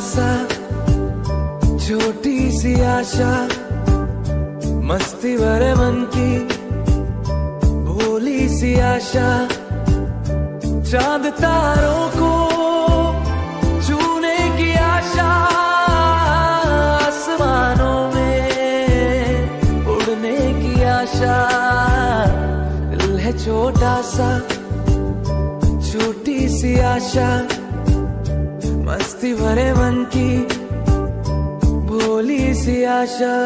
सा, छोटी सी आशा, मस्ती भरे मन की भोली सी आशा, चांद तारों को छूने की आशा, आसमानों में उड़ने की आशा। दिल है छोटा सा, छोटी सी आशा, मस्ती भरे मन की भोली सी आशा।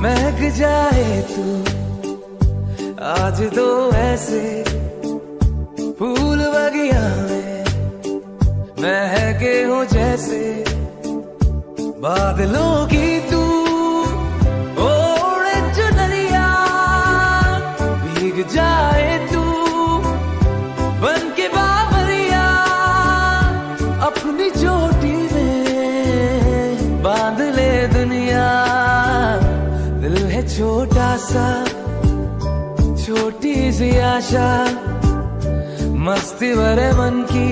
महक जाए तू आज तो ऐसे फूल बगिया में महके हो जैसे बादलों की तू ओढ़े चुनरिया, भीग जाए तू बन के बाबरिया, अपनी चोटी में बांध ले दुनिया। दिल है छोटा सा, छोटी सी आशा, मस्ती भरे मन की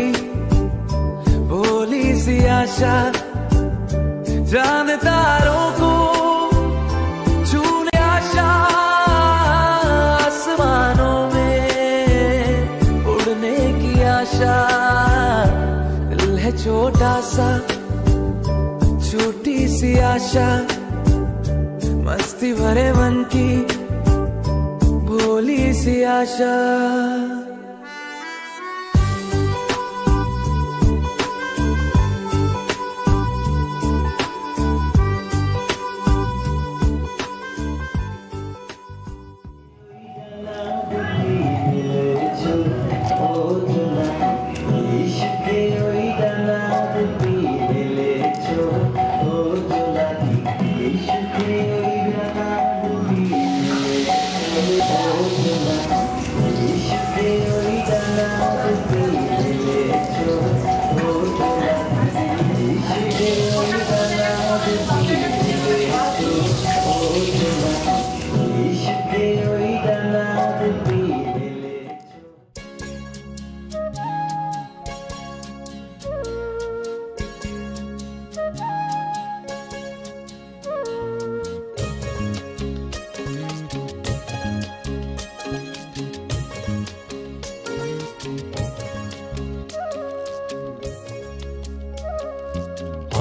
भोली सी आशा, चांद तारों को छूने आशा, आसमानों में उड़ने की आशा। दिल है छोटा सा, छोटी सी आशा, मस्ती भरे मन की भोली सी आशा।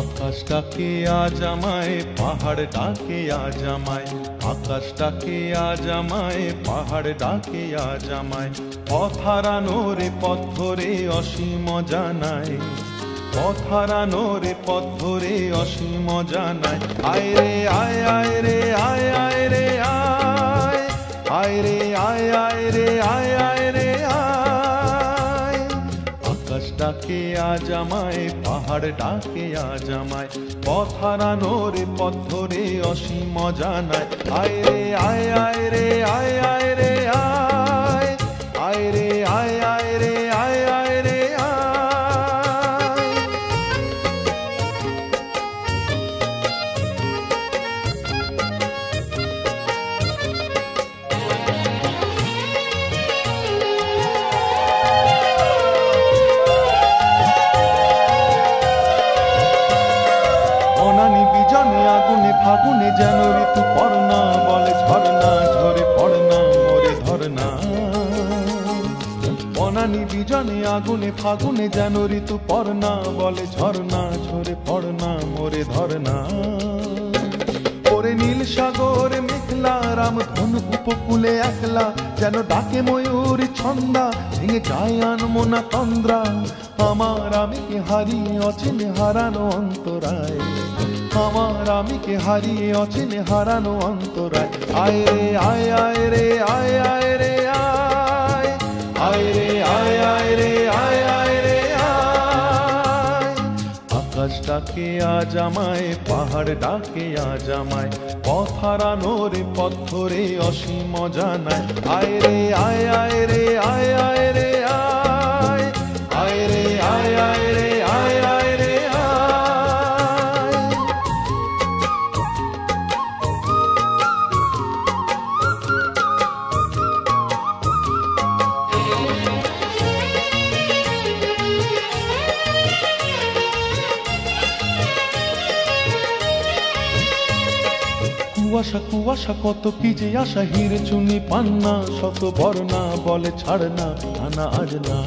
আকাশ ডাকে আজ আমায়, পাহাড় ডাকে আজ আমায়, আকাশ ডাকে আজ আমায়, পাহাড় ডাকে আজ আমায়। পথ হারানো রে পথ ধরে অসীম জানায়, পথ হারানো রে পথ ধরে অসীম জানায়। আয় রে আয়, আয় রে আয়, আয় রে আয়, আয় রে আয়, আয় রে আয়, আয় রে আয়। আকাশ ডাকে আজ আমায়, পাহাড় ডাকে আজ আমায়, পথ হারানো রে পথ ধরে অসীম জানায়। আয় রে আয়, আয় রে আয়, আয় রে আয়, আয় রে আয়, আয় রে আয়, আয় রে আয়। অনানি বিজনে আগুনে ফাগুনে যেন ঋতু পড়না, বলে ঝরনা ঝরে পড়না মোরে ধরনা। অনানি বিজনে আগুনে ফাগুনে যেন ঋতু পড়না, বলে ঝরনা ঝরে পড়না মোরে ধরনা। ওরে নীল সাগর মেঘলা, রামধনু উপকূলে একলা, যেন ডাকে ময়ূর ছন্দা, ভেঙে যায় আনমনা তন্দ্রা। আমার আমিকে হারিয়ে অচেনে হারানো অন্তরায়, আমার আমিকে হারিয়ে অচেনে হারানো অন্তরায়। আয় রে আয়, আয় রে আয়, আয় রে আয়, আয় রে আয়, আয় রে আয়, আয় রে আয়। আকাশ ডাকে আজ আমায়, পাহাড় ডাকে আজ আমায়, পথ হারানো রে পথ ধরে অসীম জানায়। আয় রে আয়, আয় রে আয়, আয় রে আয়, আয় রে আয়, আয় রে আয়, আয় রে আয়। কুয়াশা কুয়াশা কত কি যে আশা, হিরে চুনি পান্না শত বর্ণা, বলে ছাড় না আনা আজ না।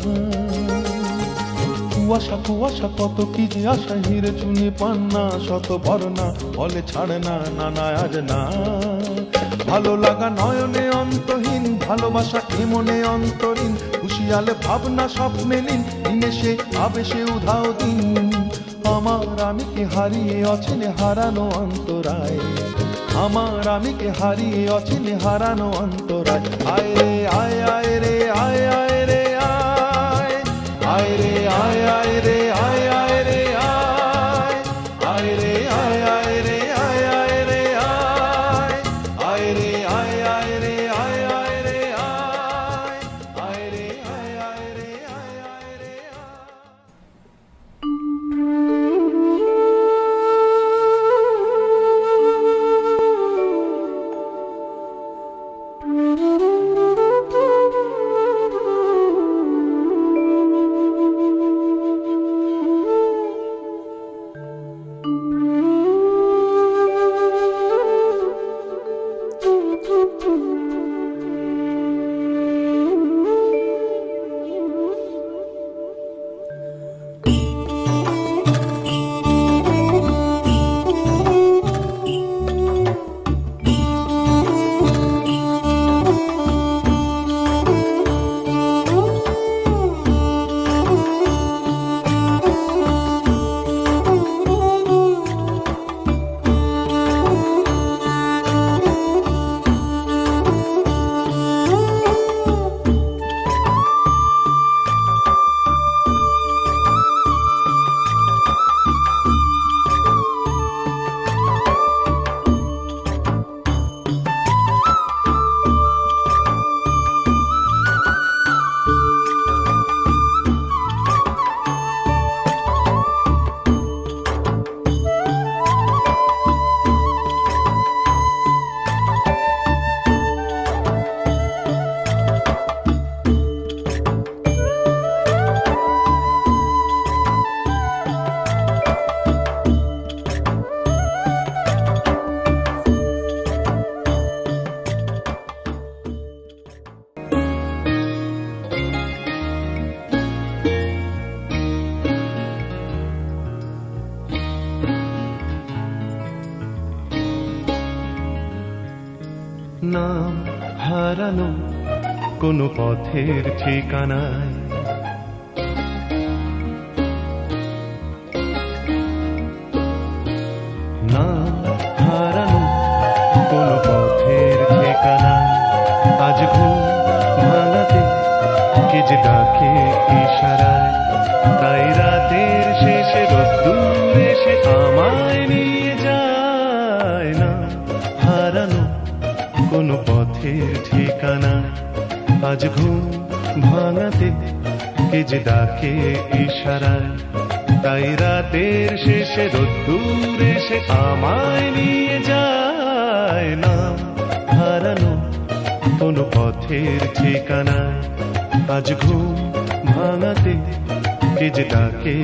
কুয়াশা কুয়াশা কত কি যে আশা, হিরে চুনি পান্না শত বর্ণা, বলে ছাড় না নানা আজ না। ভালো লাগা নয়নে অন্তহীন, ভালোবাসা এমনে অন্তরীণ, খুশিয়ালে ভাবনা স্বপ্নে লীন, নিমেষে আবেশে উধাও দিন। আমার আমিকে হারিয়ে অচেনে হারানো অন্তরায়, আমার আমিকে হারিয়ে অচেনে হারানো অন্তরায়। আয় রে আয় আয় রে আয় আয় রে আয়, আয় রে আয় আয় রে আয় আয় রে আয়, আয় রে আয় আয় রে আয় আয় রে আয়, আয় রে আয় আয় রে আয় আয় রে আয়, আয় রে আয় আয় রে আয় আয় রে আয়। নাম হারানো কোনো পথের ঠিকানায়, নাম হারানো কোনো পথের ঠিকানায়, আজ ঘুম ভাঙাতে কে যে ডাকে ইশারায়, তাই রাতের শেষে রোদ্দুর এসে আমায় নিয়ে যায়। না হারানো কোনো পথের ঠিকানা, আজ ঘুম ভাঙাতে কে যে ডাকে ইশারায়, তাই রাতের শেষে রোদ্দুর এসে আমায় নিয়ে যায়। না হারানো কোনো পথের ঠিকানা, আজ ঘুম ভাঙাতে কে যে ডাকে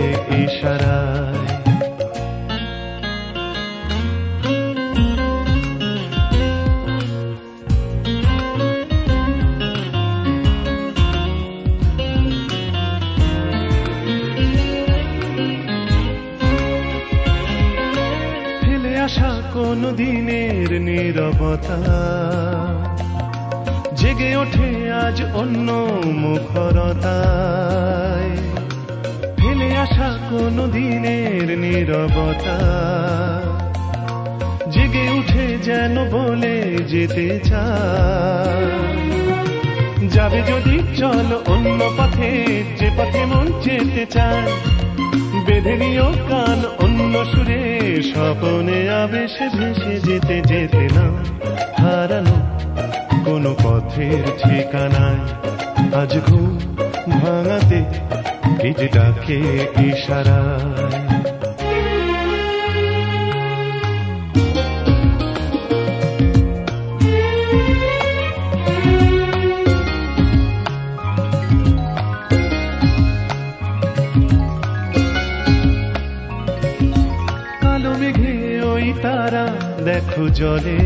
ইশারায়। কোন দিনের নীরবতা জেগে ওঠে আজ অন্য মুখরতায়, ফেলে আসা কোন দিনের নীরবতা জেগে উঠে যেন বলে যেতে চায়। যাবে যদি চল অন্য পথে, যে পথে মন যেতে চায়, বেঁধে নিও কান অন্য সুরে, স্বপনে আবেশে ভেসে যেতে যেতে। না হারানো কোনো পথের ঠিকানায়, আজ ঘুম ভাঙাতে কে যে ডাকে ইশারায়। দেখো দেখো জলে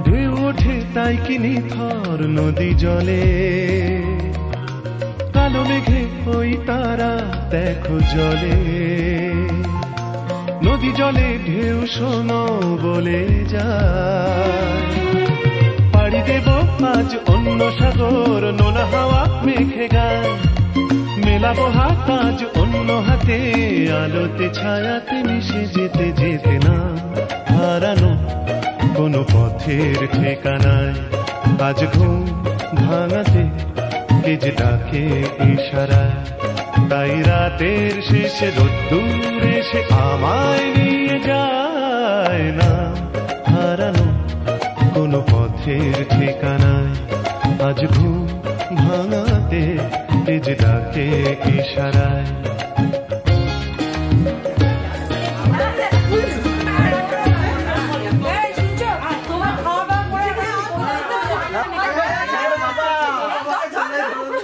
ঢেউ ওঠে তাই কি নিথর নদী জলে কালো মেঘে ওই তারা দেখো জলে নদী জলে ঢেউ শোনো বলে যায় পাড়ি দেব আজ অন্য সাগর নোনা হাওয়া মেঘে গায় মেলাবো হাত আজ অন্য হাতে আলোতে ছায়াতে মিশে যেতে যেতে না হারানো কোনো পথের ঠিকানায় আজ ঘুম ভাঙাতে কে যে ডাকে ইশারায় তাই রাতের শেষে রোদ্দুর এসে আমায় নিয়ে যায় না হারানো কোনো পথের ঠিকানায় আজ ঘুম ভাঙাতে কে যে ডাকে ইশারায়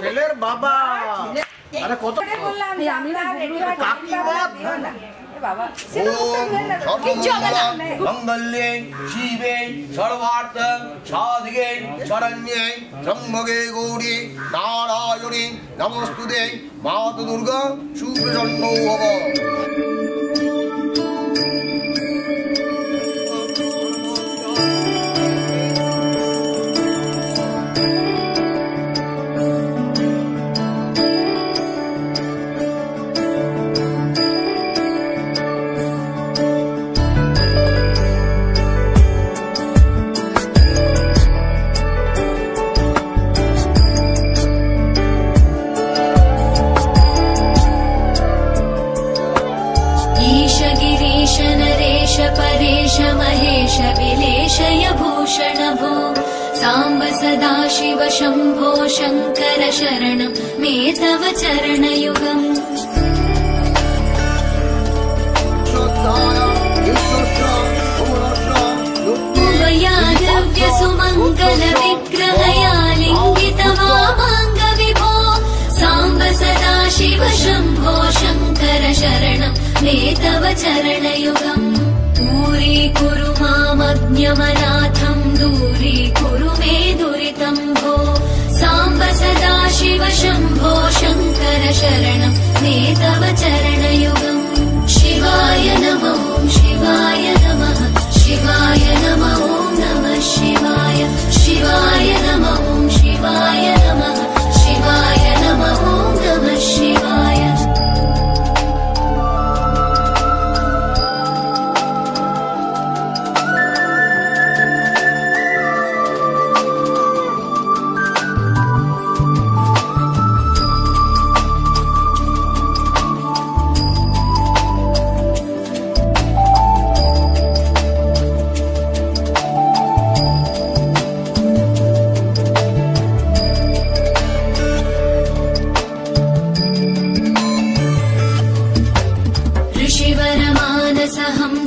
ছেলের বাবা আরে কত বললাম আমি মঙ্গলে শিবে সর্বার্থ সাধিকে শরণ্যে ত্রম্বকে গৌরী নারায়ণী নমস্তুতে মাত দুর্গা সুপ্রসন্ন ভব परेश महेश विलेशय भूषण भो साम्ब सदा शिव शम्भो शङ्कर शरणं मे तव चरणयुगम् उभया दिव्य सुमङ्गल विग्रहया लिङ्गित वामाङ्ग विभो साम्ब सदा शिव शम्भो शङ्कर शरणं मे तव चरणयुगम् दूरीकुरु मामज्ञमनाथं दूरीकुरु मे दुरितं भो साम्ब सदा शिव शम्भो शङ्कर शरणं मे तव चरणयुगम् शिवाय नमो शिवाय नमः शिवाय नमो नमः शिवाय शिवाय नमो शिवाय नमः शिवाय नमो नमः शिवाय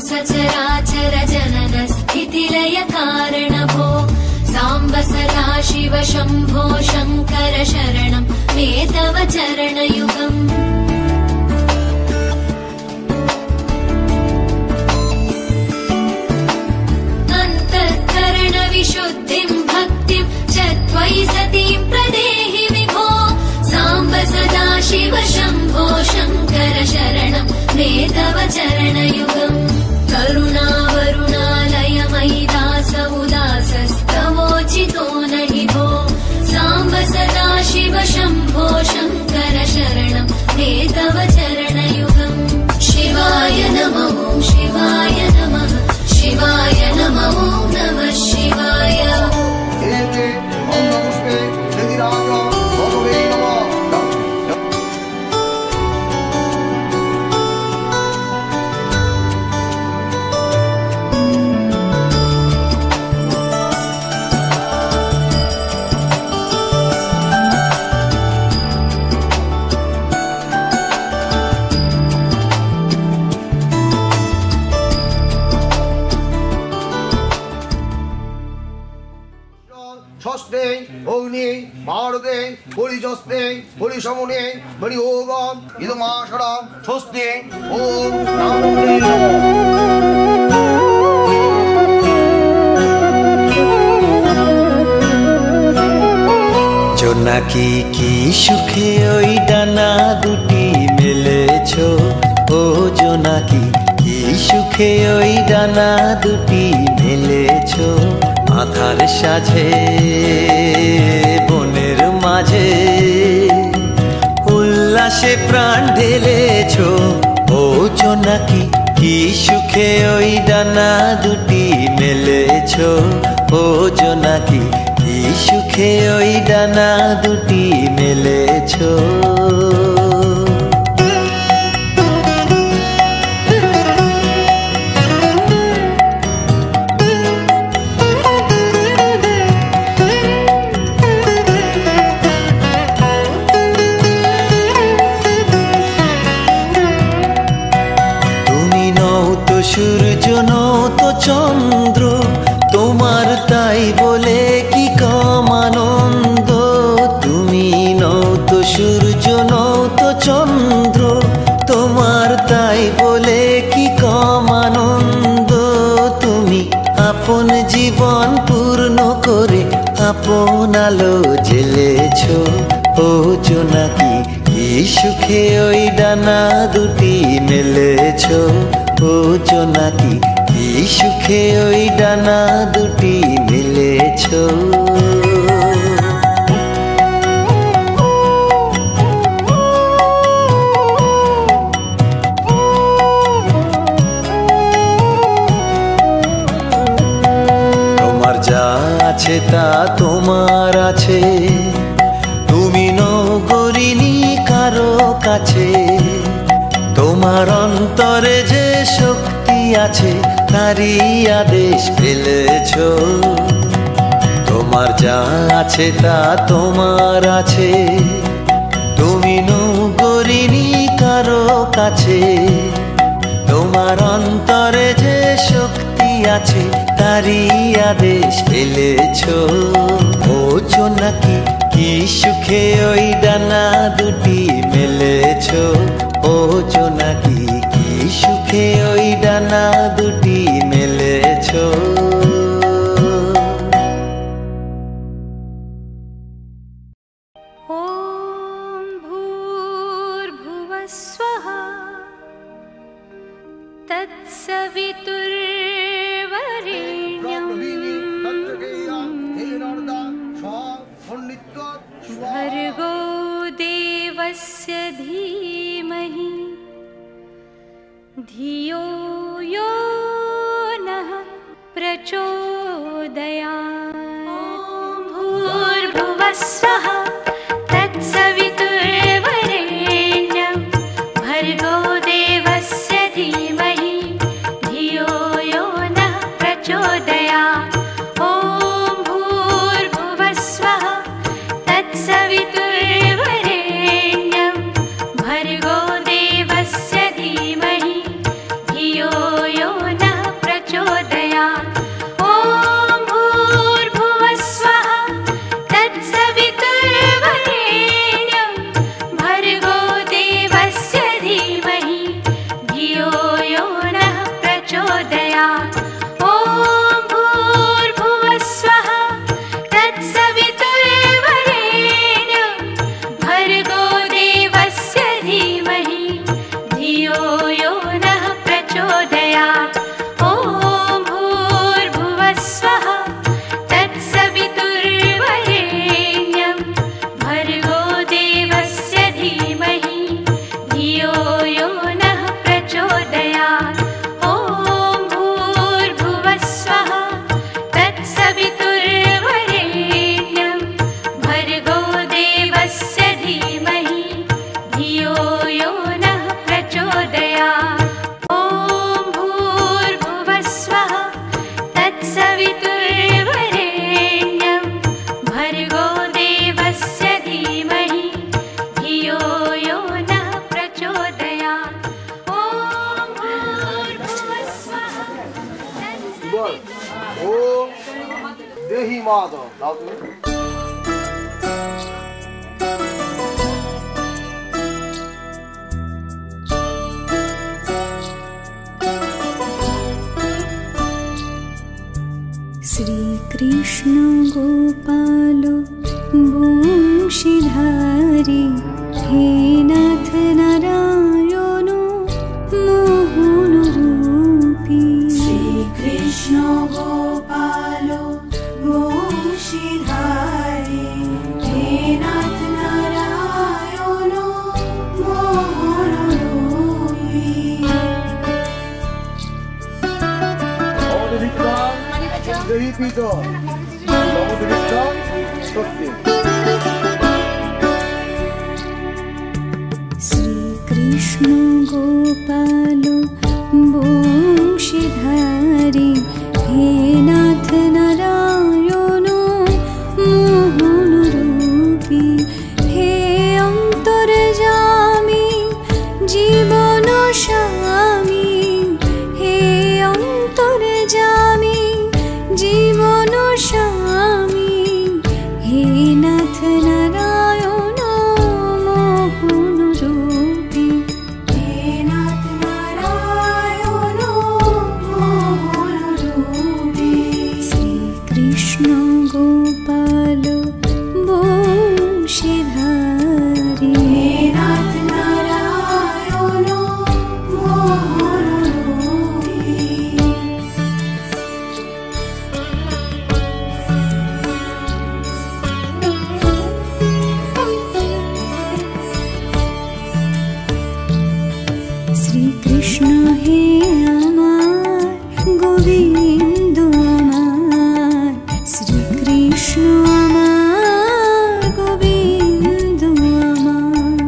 सचराचर जनन स्थितिलय कारण भो साम्ब सदा शिव शम्भो शङ्कर शरणं मे तव चरणयुगम् अन्तःकरण विशुद्धिं भक्तिं च त्वयि सतीं प्रदेहि विभो साम्ब सदा शिव शम्भो शङ्कर शरणं मे तव चरणयुगम् करुणावरुणालय मयि दास उदासस्तवोचितो नहि भो साम्ब सदा शिव शम्भो शङ्कर शरणं मे तव चरणयुगम् शिवाय नमो शिवाय नमः शिवाय नमो नमः शिवाय ষষ্ঠে অগ্নি ভারতে পরিচস্তে পরিসমনে মরিয়োগম ইদমাশরা ষষ্ঠে ওম নমো জোনাকি কি সুখে ওই ডানা দুটি মেলেছো, ও জোনাকি কি সুখে ওই ডানা দুটি মেলেছো। আধার সাজে বনের মাঝে উল্লাসে প্রাণ ঢেলেছো, ও জোনাকি কি সুখে ওই ডানা দুটি মেলেছো, ও জোনাকি কি সুখে ওই ডানা দুটি মেলেছো। সূর্য নও তো চন্দ্র, তোমার তাই বলে কি কম আনন্দ। তুমি নও তো সূর্য নও তো চন্দ্র, তোমার তাই বলে কি কম আনন্দ। তুমি আপন জীবন পূর্ণ করে আপন আলো জ্বেলেছো, ও জোনাকি কি সুখে ওই ডানা দুটি মেলেছো, ও জোনাকি কি সুখে ওই ডানা দুটি মেলেছো। তোমার যা আছে তা তোমার আছে, তুমি নও গরিনি কারো কাছে। তোমার অন্তরে যে শক্তি আছে তারই আদেশ পেলেছো। তোমার যা আছে তা তোমার আছে, তুমি নও গরিনি কারো কাছে। তোমার অন্তরে যে শক্তি আছে তারই আদেশ পেলেছো, ও জোনাকি কি সুখে ওই ডানা দুটি মেলেছো, ও জোনাকি কি সুখে ওই ডানা দুটি মেলেছো। ॐ भूर्भुवस्वः तत्सवितुर्वरेण्यं भर्गो देवस्य धीमहि धियो यो नः प्रचोदयात्। ॐ भूर्भुवस्वः तत्सवितुर्वरेण्यं भर्गो देवस्य धीमहि धियो यो नः प्रचोदयात्। ॐ भूर्भुवस्वः तत्सवितुर्वरेण्यं भर्गो देवस्य धीमहि धियो यो नः प्रचोदयात्। ॐ भूर्भुवस्वः तत्सवितुर्वरेण्यं भर्गो देवस्य धीमहि धियो यो नः प्रचोदयात्। ॐ भूर्भुवस्वः तत्सवितुर्वरेण्यं भर्गो देवस्य धीमहि धियो यो नः प्रचोदयात्। ॐ भूर्भुवस्वः तत्सवितुर्वरेण्यं भर्गो देवस्य धीमहि धियो यो नः प्रचोदयात्। ॐ भूर्भुवस्वः तत्सवितुर्वरेण्यं भर्गो देवस्य धीमहि धियो यो नः प्रचोदयात्। ॐ भूर्भुवस्वः तत्सवितुर्वरेण्यं भर्गो देवस्य धीमहि धियो यो नः प्रचोदयात्। ॐ भूर्भुवस्वः ও দেহি মাধব দাও তুমি। শ্রীকৃষ্ণ গোপাল বংশীধারী হে নাথ নারায়ণ মোহন রূপী। শ্রীকৃষ্ণ গোপাল বংশীধারী হে নাথ নারায়ণ মোহন রূপী। শ্রীকৃষ্ণ গোপাল বংশীধারী হে নাথ নারায়ণ মোহন রূপী। হে অন্তর্যামী জীবন স্বামী হে অন্তর্যামী জীবন স্বামী হে নাথ নারায়ণ মোহন রূপী। হে নাথ নারায়ণ মোহন রূপী। শ্রীকৃষ্ণ গোপাল বংশীধারী হে নাথ নারায়ণ মোহন রূপী। শ্রীকৃষ্ণ হে আমার গোবিন্দ আমার শ্রীকৃষ্ণ আমার গোবিন্দ আমার।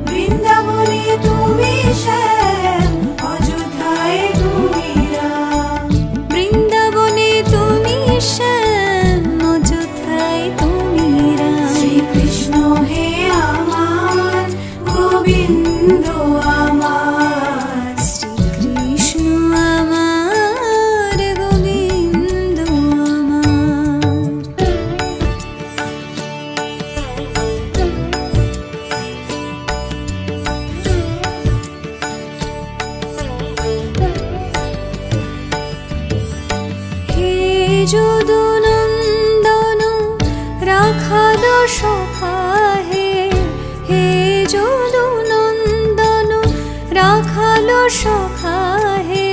বৃন্দাবনে তুমি শ্যাম অযোধ্যায় তুমি রাম। বৃন্দাবনে তুমি শ্যাম অযোধ্যায় তুমি রাম। শ্রীকৃষ্ণ হে আমার গোবিন্দ আমার শ্রীকৃষ্ণ আমার গোবিন্দ আমার। হে যদুনন্দন রাখাল সখা হে হে যদুনন্দন রাখাল সখা হে।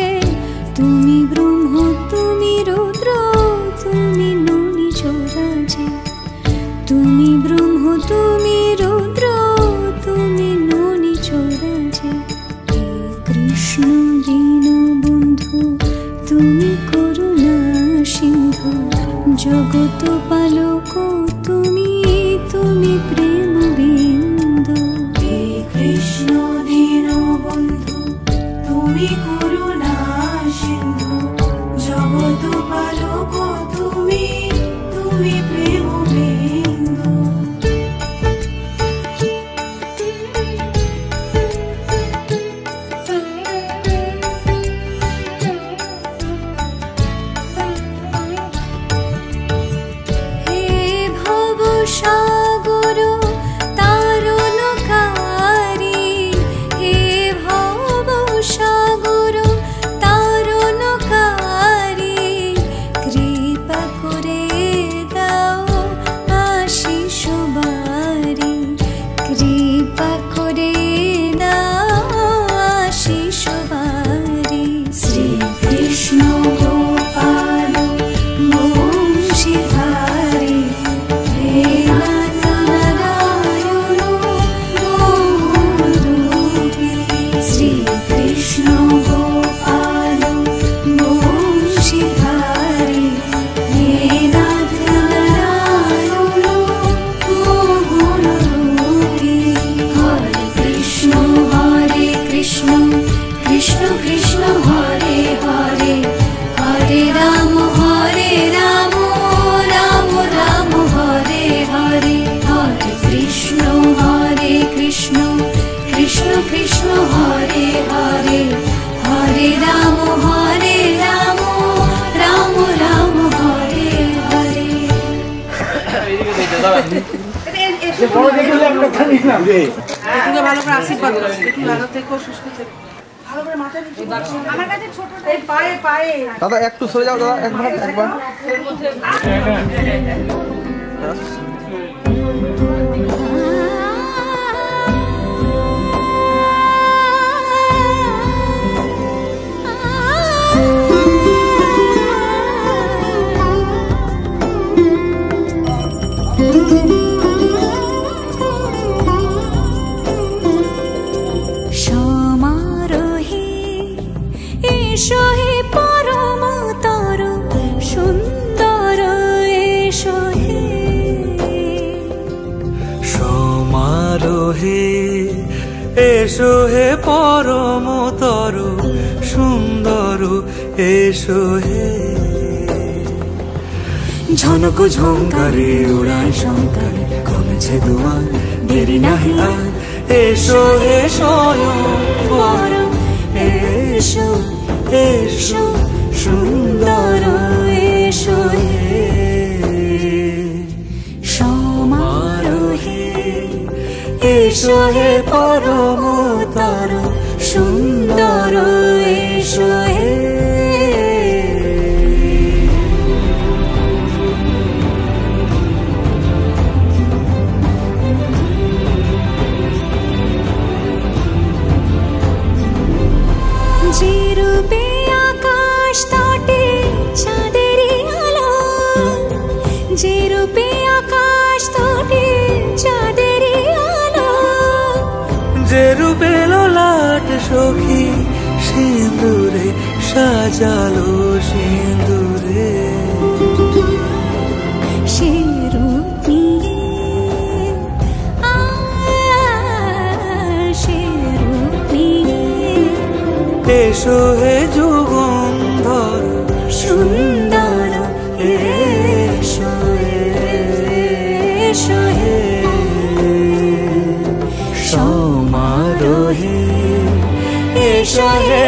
তুমি ব্রহ্ম তুমি রুদ্র তুমি ননি চোরাজে। তুমি ব্রহ্ম তুমি রুদ্র তুমি ননি চোরাজে। হে কৃষ্ণ দীনবন্ধু তুমি করুণা সিন্ধু জগত পালক তুমি তুমি প্রেম বিন্দু। হে কৃষ্ণ দীনবন্ধু তুমি করুণা সিন্ধু জগত পালক তুমি তুমি প্রেম বিন্দু। হে ভব সাগর তারণকারী হে ভব সাগর তারণকারী কৃপা করে দাও আশিস বারি। কৃপা করে দাও আশিস বারি। শ্রীকৃষ্ণ গোপাল বংশীধারী হে নাথ নারায়ণ মোহন রূপী। শ্রীকৃষ্ণ গোপাল বংশীধারী হে নাথ নারায়ণ মোহন রূপী। হরে কৃষ্ণ কৃষ্ণ কৃষ্ণ হরে হরে হরে রাম রাম রাম হরে হরে। হরে কৃষ্ণ কৃষ্ণ কৃষ্ণ হরে হরে হরে রাম রাম রাম হরে হরে। বড় দেখলে একটা খালি না রে। ভালো করে আশীর্বাদ করো, ভালো থেকো, সুস্থ থেকো, ভালো করে দাদা একটু সরে যাও দাদা, একবার এসো হে পরমতর সুন্দর এসো হে ঝনক ঝঙ্কারে উড়ায় শঙ্কারে কমেছে দুয়ার দেরি নাহি আর এসো হে স্বয়ং পরম এসো এসো সুন্দর এসো হে সমারোহে এসো হে পরমতর সুন্দর এসো হে যে রূপে আকাশ তটে চাঁদেরই আলো, যে রূপে আকাশ তটে চাঁদেরই আলো, যে রূপে ললাট সখী সিঁদুরে সাজালো সিঁদুরে সে রূপ নিয়ে সে রূপ নিয়ে এসো হে যুগন্ধর সুন্দর এসো এসো হে সমারোহে এসো হে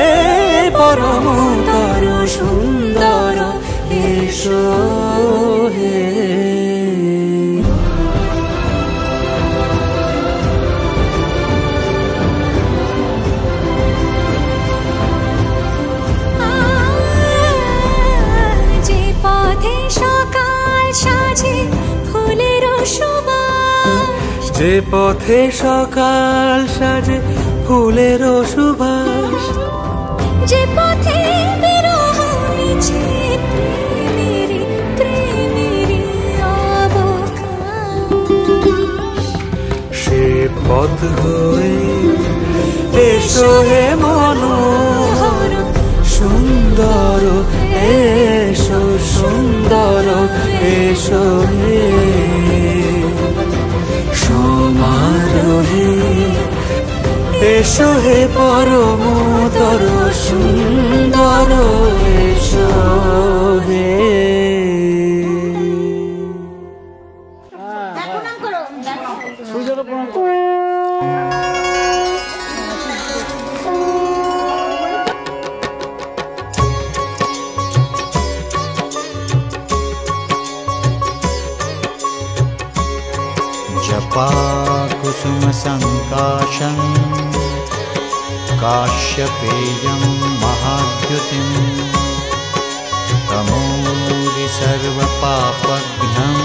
পরমতর সুন্দর এসো হে যে পথে সকাল সাজে ফুলের সুবাস, যে পথে বিরহ মিছে প্রেমেরি প্রেমেরি অবকাশ, সে পথ হয়ে এসো হে মনোহর সুন্দর এসো সুন্দর এসো হে সমারোহে এসো হে পরমতর সুন্দর এসো হে कुसुम संकाशं काश्यपेयं महाद्युतिं तमोरि सर्वपापघ्नं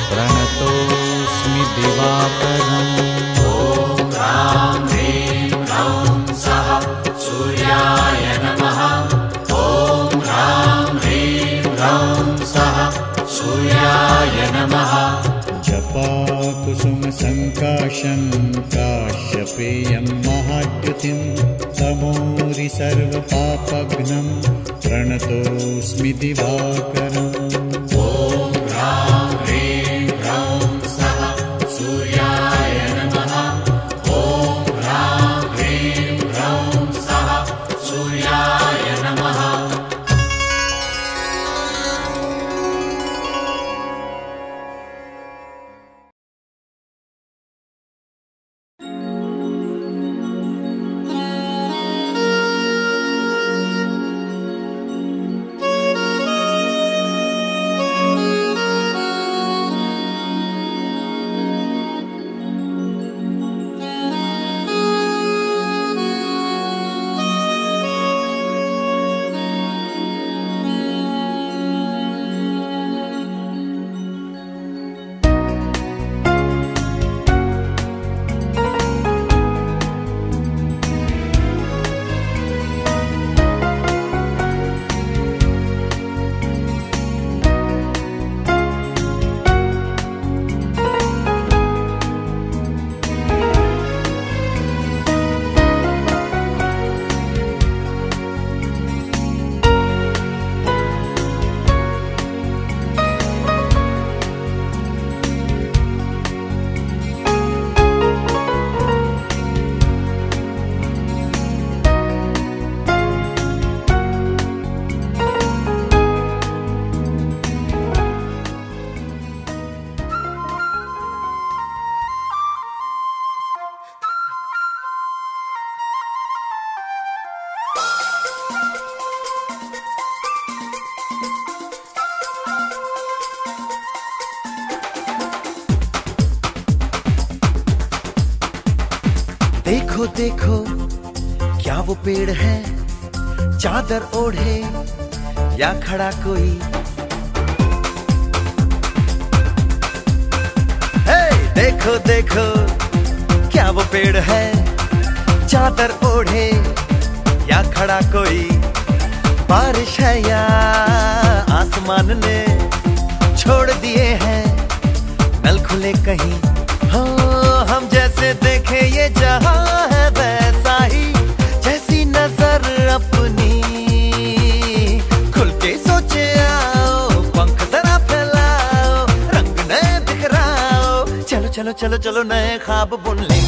प्रणतोऽस्मि दिवाकरम् ॐ ह्रां ह्रीं ह्रौं सः सूर्याय नमः ॐ ह्रां ह्रीं ह्रौं सः सूर्याय नमः कुसुम संकाशं काश्यपेयं महाद्युतिं तमोरि सर्वपापघ्नं प्रणतोऽस्मि दिवाकरम् ॐ ह्रां ह्रीं ह्रौं सः सूर्याय नमः ॐ ह्रां ह्रीं ह्रौं सः सूर्याय नमः देखो देखो क्या वो पेड़ है, चादर ओढ़े या खड़ा कोई। हे देखो देखो क्या वो पेड़ है, चादर ओढ़े या खड़ा कोई। बारिश है या आसमान ने छोड़ दिए हैं नल खुले कहीं। हो हम जैसे देखे ये जहां है वैसा ही, जैसी नजर अपनी खुल के सोचे आओ। पंख जरा फैलाओ, रंग नए बिखराओ, चलो चलो चलो चलो नए ख्वाब बुन ले।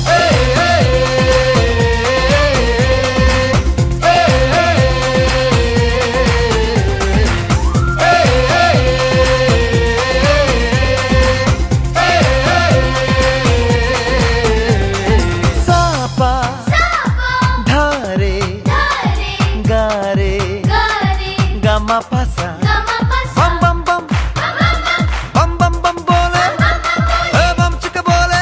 पासा बम बम बम बम बम बम बोले, बम चिक बोले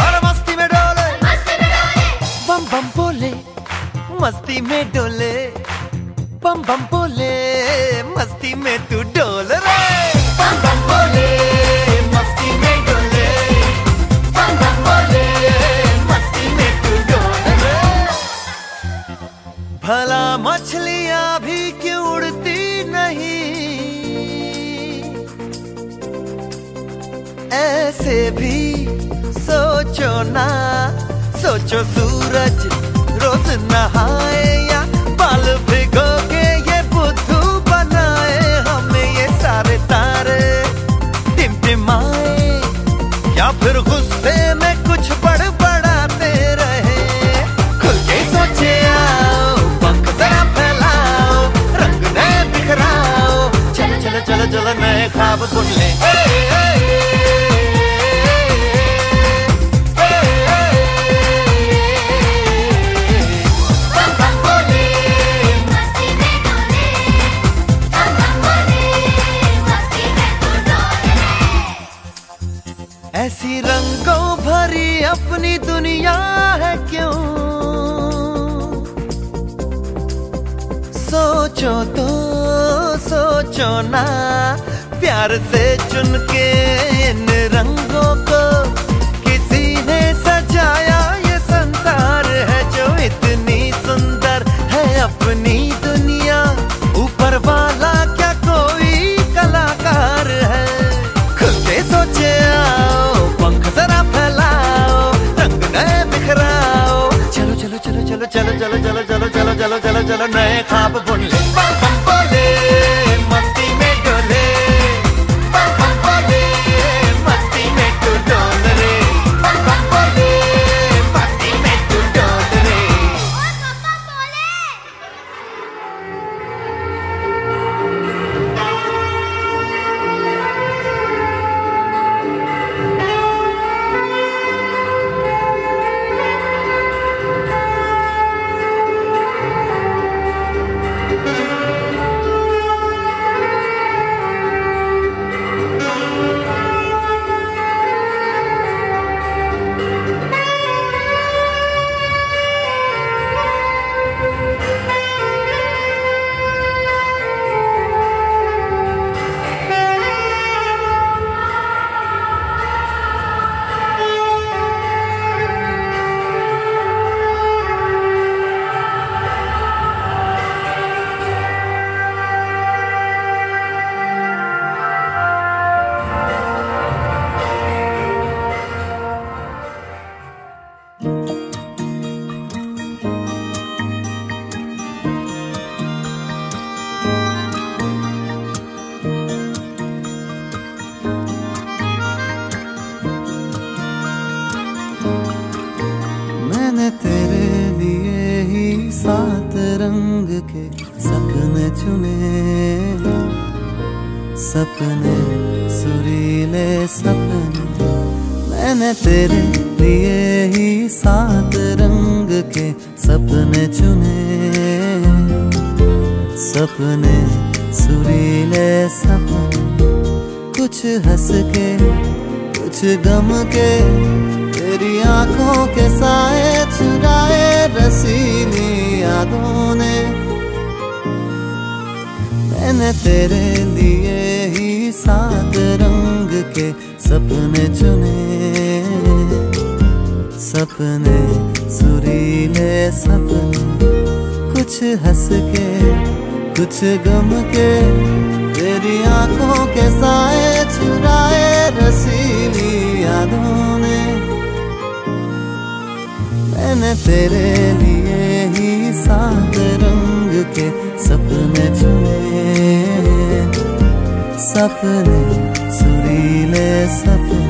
और मस्ती में डोले। बम बम बोले मस्ती में डोले, बम बम बोले मस्ती में तू डोल रे। बम बम बोले मस्ती में डोले, बम बम बोले मस्ती में तू डोल रे। भला मछलियां भी क्यों उड़ती नहीं, ऐसे भी सोचो ना। सोचो सूरज रोज नहाए या बाल भिगो के ये बुद्धू बनाए। हमें ये सारे तारे टिमटिमाए या फिर गुस्से में कुछ बड़बड़ाते रहे। खुल के सोचे आओ, पंख जरा फैलाओ, रंग नए बिखराओ, चलो चलो चलो चलो नए ख्वाब बुन ले। ऐसी रंगों भरी अपनी दुनिया है क्यों, सोचो तो सोचो ना। प्यार से चुन के इन रंगों को किसी ने सजाया, ये संसार है जो इतनी सुंदर है अपनी दुनिया। ऊपर वाला क्या कोई कलाकार है, खुल के सोचे आओ, पंख जरा फैलाओ, रंग नए बिखराओ, चलो चलो चलो चलो चलो चलो चलो चलो चलो चलो चलो चलो नए ख्वाब बुन ले। बम बम बोले मस्ती में डोले, बम बम बोले मस्ती में तू डोल रे। बम बम बोले मस्ती में तू डोल रे। मैंने तेरे लिए ही 7 रंग के सपने चुने, सपने सुरीले सपने। मैंने तेरे लिए ही 7 रंग के सपने चुने, सपने सुरीले सपने। कुछ हंस के कुछ गम के तेरी आंखों के साए चुराए रसीली यादों ने। मैंने तेरे लिए ही 7 रंग के सपने चुने, सपने सुरीले सपने, कुछ हंस के कुछ गम के, तेरी आंखों के साए चुराए रसीली यादों ने। मैंने तेरे लिए ही 7 रंग के सपने चुने, सपने सुरीले सपने।